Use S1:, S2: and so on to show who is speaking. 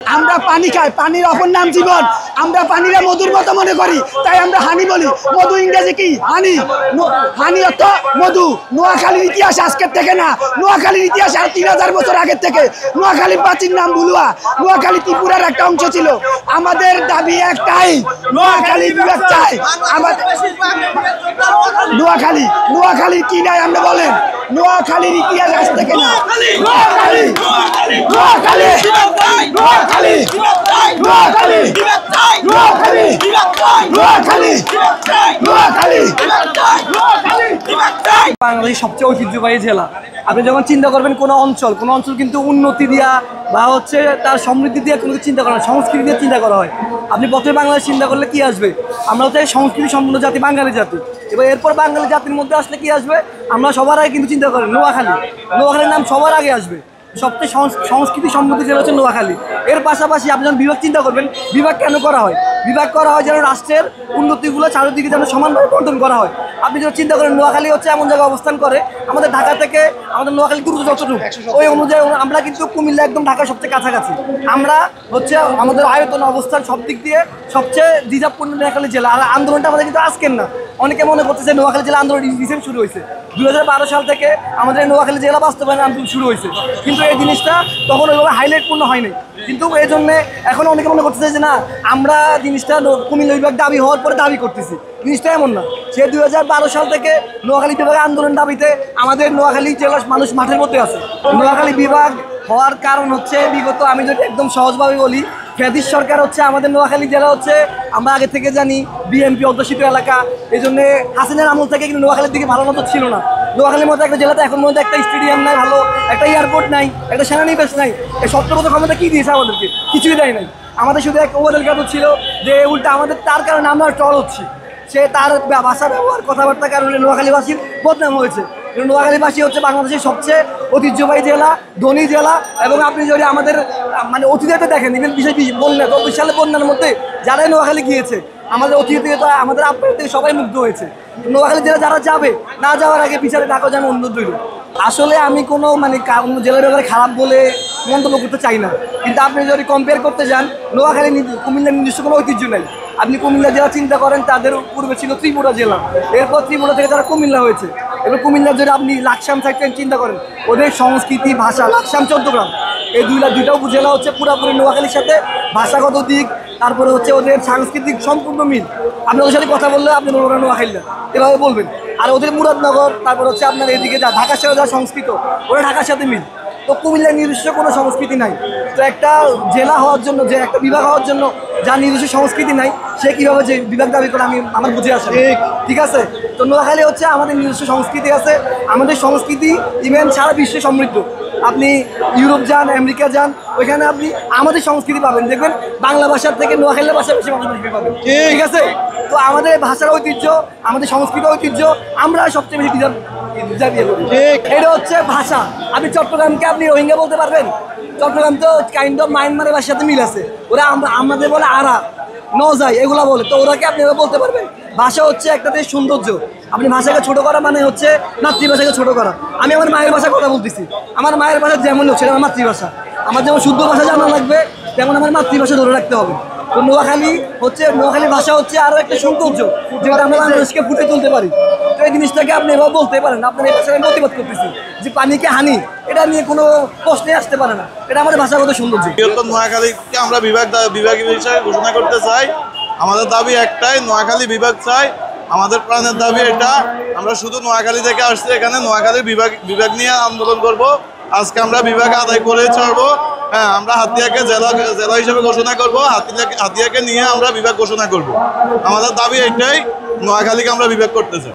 S1: আমরা পানি খাই, পানির অপর নাম জীবন। আমরা পানিরা মধুর মতো মনে করি, তাই আমরা হানি বলি। মধু ইংরেজি কি? হানি। হানি অর্থ মধু। নোয়াখালীর ইতিহাস আজকের থেকে না, নোয়াখালীর ইতিহাস আর 3000 বছর আগের থেকে। নোয়াখালীর প্রাচীন নাম ভুলুয়া। নোয়াখালী ত্রিপুরার একটা অংশ ছিল। আমাদের দাবি একটাই, নোয়াখালী বিভাগ চাই। আমাদের নোয়াখালীর কি নাই আমরা বলেন? নোয়াখালীর ইতিহাস আজ থেকে না।
S2: বাংলাদেশের সবচেয়ে ঐতিহ্যবাহী জেলা। আপনি যখন চিন্তা করবেন কোনো অঞ্চল কিন্তু উন্নতি দিয়া বা হচ্ছে তার সমৃদ্ধি দিয়ে কোনো চিন্তা করা হয়, সংস্কৃতি দিয়ে চিন্তা করা হয়। আপনি প্রথমে বাংলাদেশ চিন্তা করলে কি আসবে? আমরা হচ্ছে সংস্কৃতি সম্পূর্ণ জাতি, বাঙালি জাতি। এবার এরপর বাঙালি জাতির মধ্যে আসলে কি আসবে? আমরা সবার আগে কিন্তু চিন্তা করেন নোয়াখালীর নাম সবার আগে আসবে। সবচেয়ে সংস্কৃতি সমৃদ্ধ জেলা হচ্ছে নোয়াখালী। এর পাশাপাশি আপনি যখন বিভাগ চিন্তা করবেন, বিভাগ কেন করা হয়? বিভাগ করা হয় যেন রাষ্ট্রের উন্নতিগুলো চারিদিকে যেন সমানভাবে বন্টন করা হয়। আপনি যখন চিন্তা করেন নোয়াখালী হচ্ছে এমন জায়গায় অবস্থান করে, আমাদের ঢাকা থেকে আমাদের নোয়াখালী দূরত্ব যতটুকু, ওই অনুযায়ী আমরা কিন্তু কুমিল্লা একদম ঢাকার সবচেয়ে কাছাকাছি। আমরা হচ্ছে আমাদের আয়তন অবস্থান সব দিক দিয়ে সবচেয়ে রিজার্ভপূর্ণ নোয়াখালী জেলা। আর আন্দোলনটা আমাদের কিন্তু আজকের না। অনেকে মনে করতেছে নোয়াখালী জেলা আন্দোলন রিসেন্ট শুরু হয়েছে, 2012 সাল থেকে আমাদের নোয়াখালী জেলা বাস্তবায়ন আন্দোলন শুরু হয়েছে, কিন্তু এই জিনিসটা তখন ওইভাবে হাইলাইটপূর্ণ হয়নি। কিন্তু এই জন্য এখন অনেকে মনে করতেছে যে না, আমরা জিনিসটা কুমিল্লা বিভাগ দাবি হওয়ার পরে দাবি করতেছি। জিনিসটা এমন না। সে 2012 সাল থেকে নোয়াখালী বিভাগের আন্দোলন দাবিতে আমাদের নোয়াখালী জেলার মানুষ মাঠের মধ্যে আছে। নোয়াখালী বিভাগ হওয়ার কারণ হচ্ছে বিগত, আমি যদি একদম সহজভাবে বলি, ফ্যাসিস্ট সরকার হচ্ছে আমাদের নোয়াখালী জেলা হচ্ছে, আমরা আগে থেকে জানি বিএনপি অধ্যুষিত এলাকা। এই জন্য হাসিনার আমল থেকে কিন্তু নোয়াখালীর দিকে ভালো মতো ছিল না। নোয়াখালীর মতো একটা জেলাতে এখন মধ্যে একটা স্টেডিয়াম নাই, ভালো একটা এয়ারপোর্ট নাই, একটা সেনানিবাস নাই। এই সত্যগত ক্ষমতা কি দিয়েছে আমাদেরকে? কিছুই দেয় নাই। আমাদের শুধু এক ওভারেল কাজ ছিল যে উল্টা আমাদের তার কারণে আমরা ট্রল হচ্ছি। সে তার ভাষা ব্যবহার কথাবার্তার কারণে নোয়াখালীবাসীর বদনাম হয়েছে। নোয়াখালীবাসী হচ্ছে বাংলাদেশের সবচেয়ে ঐতিহ্যবাহী জেলা, ধনী জেলা। এবং আপনি যদি আমাদের মানে অতীতে দেখেন, ইভেন বন্যা 24 সালে বন্যার মধ্যে যারাই নোয়াখালী গিয়েছে, আমাদের অতীতে আমাদের আপনাদের থেকে সবাই মুগ্ধ হয়েছে। নোয়াখালী জেলা যারা যাবে, না যাওয়ার আগে বিচারে ডাকো যেন অন্য দৈল। আসলে আমি কোনো মানে অন্য জেলার ব্যাপারে খারাপ বলে মন্তব্য করতে চাই না, কিন্তু আপনি যদি কম্পেয়ার করতে যান, নোয়াখালী কুমিল্লার নিজস্ব কোনো ঐতিহ্য নেই। আপনি কুমিল্লা জেলা চিন্তা করেন, তাদের পূর্বে ছিল ত্রিপুরা জেলা, এরপর ত্রিপুরা থেকে তারা কুমিল্লা হয়েছে। এবার কুমিল্লার যদি আপনি লাকসাম সাইড চিন্তা করেন, ওদের সংস্কৃতি ভাষা, লাকসাম 14 গ্রাম, এই দুইটা উপজেলা হচ্ছে পুরোপুরি নোয়াখালীর সাথে ভাষাগত দিক, তারপরে হচ্ছে ওদের সাংস্কৃতিক সম্পূর্ণ মিল। আপনি ওদের সাথে কথা বললে আপনি ওরা নোয়াখালী না এভাবে বলবেন। আর ওদের মুরাদনগর, তারপর হচ্ছে আপনার এদিকে ঢাকার সাথে যা সংস্কৃত, ওরা ঢাকার সাথে মিল। তো কুমিল্লার নিজস্ব কোনো সংস্কৃতি নাই। তো একটা জেলা হওয়ার জন্য, যে একটা বিভাগ হওয়ার জন্য যার নিজস্ব সংস্কৃতি নাই, সে কীভাবে যে বিভাগ দাবি করে আমার বুঝে আসে। ঠিক আছে, তো নোয়াখালী হচ্ছে আমাদের নিজস্ব সংস্কৃতি আছে। আমাদের সংস্কৃতি ইভেন সারা বিশ্বে সমৃদ্ধ। আপনি ইউরোপ যান, আমেরিকা যান, ওইখানে আপনি আমাদের সংস্কৃতি পাবেন। দেখবেন বাংলা ভাষার থেকে নোয়াখালী ভাষা বেশি মানুষ পাবেন। ঠিক আছে, তো আমাদের ভাষার ঐতিহ্য, আমাদের সংস্কৃতি ঐতিহ্য আমরা সবচেয়ে বেশি এটা হচ্ছে ভাষা। আপনি চট্টগ্রামকে আপনি রোহিঙ্গা বলতে পারবেন? চট্টগ্রাম তো কাইন্ড অফ মায়ানমারের ভাষার সাথে মিল আছে। ওরা আমাদের বলে আরা নজাই এগুলা বলে, তো ওরাকে আপনি এভাবে বলতে পারবেন? ভাষা হচ্ছে একটা দেশ সৌন্দর্য। আপনি ভাষাকে ছোট করা মানে হচ্ছে মাতৃভাষাকে ছোট করা। আমি আমার মায়ের ভাষা কথা বলতেছি, আমার মায়ের ভাষা যেমন হচ্ছে আমার মাতৃভাষা। আমার যেমন শুদ্ধ ভাষা জানা লাগবে, তেমন আমার মাতৃভাষা ধরে রাখতে হবে। তো নোয়াখালী ভাষা হচ্ছে আরও একটা সৌন্দর্য, যেটা আমরা বাংলাদেশকে ফুটে তুলতে পারি। তো এই জিনিসটাকে আপনি এভাবে বলতে পারেন। আপনার এই ভাষায় আমি প্রতিবাদ করতেছি যে পানিকে হানি, এটা নিয়ে কোনো প্রশ্নে আসতে পারে না। এটা আমাদের ভাষাগত সৌন্দর্য।
S3: নোয়াখালীকে আমরা বিভাগীয় হিসাবে ঘোষণা করতে চাই। আমাদের দাবি একটাই, নোয়াখালী বিভাগ চাই। আমাদের প্রাণের দাবি এটা। আমরা শুধু নোয়াখালী থেকে আসছি, এখানে নোয়াখালী বিভাগ নিয়ে আন্দোলন করব। আজকে আমরা বিভাগে আদায় করে ছাড়বো। হ্যাঁ, আমরা হাতিয়াকে জেলা হিসেবে ঘোষণা করব। হাতিয়াকে নিয়ে আমরা বিভাগ ঘোষণা করব। আমাদের দাবি এটাই, নোয়াখালীকে আমরা বিভাগ করতে চাই।